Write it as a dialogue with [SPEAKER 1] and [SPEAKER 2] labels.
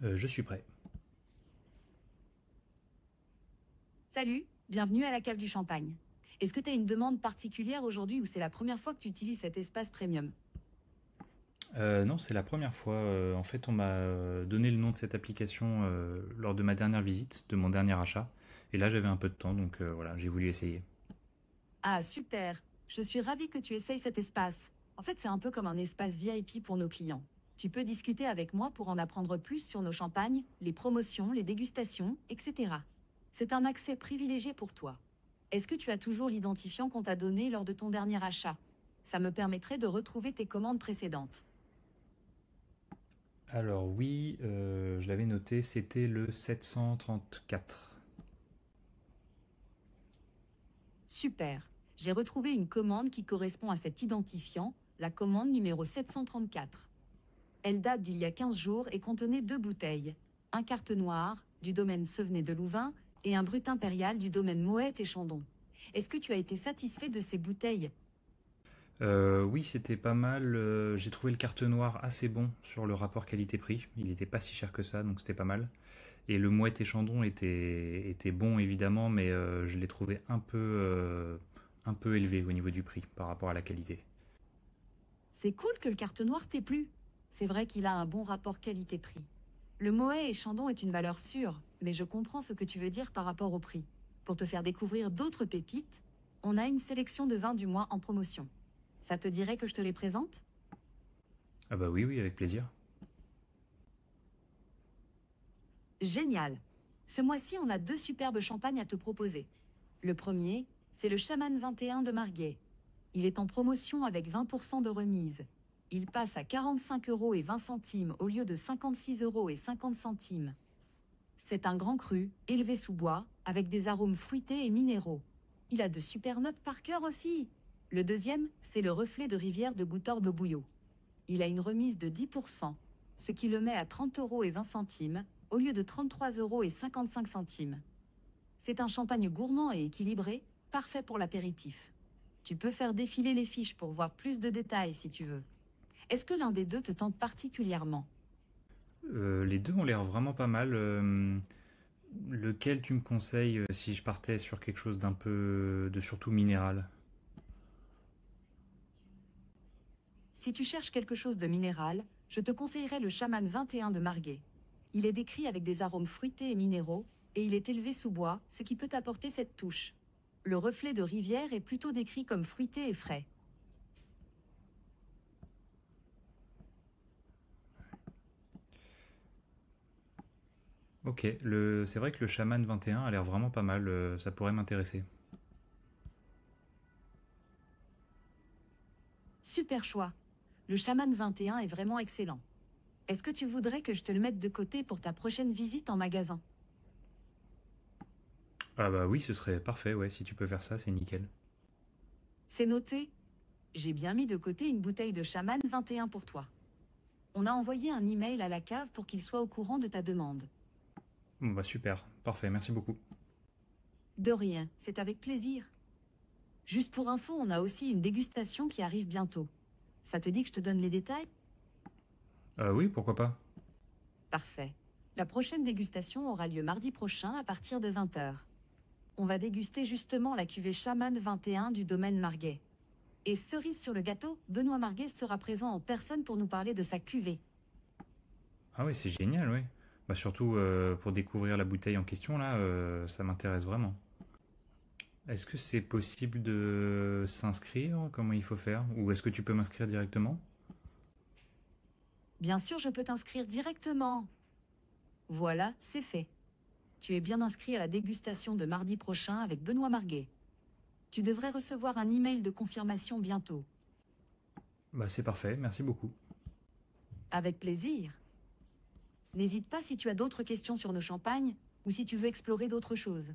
[SPEAKER 1] Je suis prêt.
[SPEAKER 2] Salut, bienvenue à la cave du champagne. Est-ce que tu as une demande particulière aujourd'hui ou c'est la première fois que tu utilises cet espace premium?
[SPEAKER 1] Non, c'est la première fois. En fait, on m'a donné le nom de cette application lors de ma dernière visite, de mon dernier achat. Et là, j'avais un peu de temps, donc voilà, j'ai voulu essayer.
[SPEAKER 2] Ah super, je suis ravie que tu essayes cet espace. En fait, c'est un peu comme un espace VIP pour nos clients. Tu peux discuter avec moi pour en apprendre plus sur nos champagnes, les promotions, les dégustations, etc. C'est un accès privilégié pour toi. Est-ce que tu as toujours l'identifiant qu'on t'a donné lors de ton dernier achat? Ça me permettrait de retrouver tes commandes précédentes.
[SPEAKER 1] Alors oui, je l'avais noté, c'était le 734.
[SPEAKER 2] Super. J'ai retrouvé une commande qui correspond à cet identifiant, la commande numéro 734. Elle date d'il y a 15 jours et contenait 2 bouteilles. Un carte noir du domaine Sevenay de Louvain et un brut impérial du domaine Moët et Chandon. Est-ce que tu as été satisfait de ces bouteilles?
[SPEAKER 1] Oui, c'était pas mal. J'ai trouvé le carte noir assez bon sur le rapport qualité-prix. Il n'était pas si cher que ça, donc c'était pas mal. Et le Mouette et Chandon était bon évidemment, mais je l'ai trouvé un peu élevé au niveau du prix par rapport à la qualité.
[SPEAKER 2] C'est cool que le carte noir t'ait plu. C'est vrai qu'il a un bon rapport qualité-prix. Le Moët et Chandon est une valeur sûre, mais je comprends ce que tu veux dire par rapport au prix. Pour te faire découvrir d'autres pépites, on a une sélection de vins du mois en promotion. Ça te dirait que je te les présente?
[SPEAKER 1] Ah bah oui, oui, avec plaisir.
[SPEAKER 2] Génial! Ce mois-ci, on a 2 superbes champagnes à te proposer. Le premier, c'est le Chaman 21 de Margay. Il est en promotion avec 20% de remise. Il passe à 45,20 € au lieu de 56,50 €. C'est un grand cru, élevé sous bois, avec des arômes fruités et minéraux. Il a de super notes par cœur aussi. Le deuxième, c'est le reflet de rivière de Goutorbe-Bouillot. Il a une remise de 10%, ce qui le met à 30,20 € au lieu de 33,55 €. C'est un champagne gourmand et équilibré, parfait pour l'apéritif. Tu peux faire défiler les fiches pour voir plus de détails si tu veux. Est-ce que l'un des deux te tente particulièrement?
[SPEAKER 1] Les deux ont l'air vraiment pas mal. Lequel tu me conseilles si je partais sur quelque chose d'un peu de surtout minéral?
[SPEAKER 2] Si tu cherches quelque chose de minéral, je te conseillerais le Chaman 21 de Margay. Il est décrit avec des arômes fruités et minéraux, et il est élevé sous bois, ce qui peut apporter cette touche. Le reflet de rivière est plutôt décrit comme fruité et frais.
[SPEAKER 1] Ok, c'est vrai que le Chaman 21 a l'air vraiment pas mal, ça pourrait m'intéresser.
[SPEAKER 2] Super choix. Le Chaman 21 est vraiment excellent. Est-ce que tu voudrais que je te le mette de côté pour ta prochaine visite en magasin?
[SPEAKER 1] Ah bah oui, ce serait parfait, ouais, si tu peux faire ça, c'est nickel.
[SPEAKER 2] C'est noté. J'ai bien mis de côté une bouteille de Chaman 21 pour toi. On a envoyé un email à la cave pour qu'il soit au courant de ta demande.
[SPEAKER 1] Bon bah super, parfait, merci beaucoup.
[SPEAKER 2] De rien, c'est avec plaisir. Juste pour info, on a aussi une dégustation qui arrive bientôt. Ça te dit que je te donne les détails?
[SPEAKER 1] Oui, pourquoi pas.
[SPEAKER 2] Parfait. La prochaine dégustation aura lieu mardi prochain à partir de 20 h. On va déguster justement la cuvée Chaman 21 du domaine Margay. Et cerise sur le gâteau, Benoît Margay sera présent en personne pour nous parler de sa cuvée.
[SPEAKER 1] Ah oui, c'est génial, oui. Bah surtout pour découvrir la bouteille en question, là, ça m'intéresse vraiment. Est-ce que c'est possible de s'inscrire? Comment il faut faire? Ou est-ce que tu peux m'inscrire directement?
[SPEAKER 2] Bien sûr, je peux t'inscrire directement. Voilà, c'est fait. Tu es bien inscrit à la dégustation de mardi prochain avec Benoît Margay. Tu devrais recevoir un email de confirmation bientôt.
[SPEAKER 1] Bah c'est parfait, merci beaucoup.
[SPEAKER 2] Avec plaisir. N'hésite pas si tu as d'autres questions sur nos champagnes ou si tu veux explorer d'autres choses.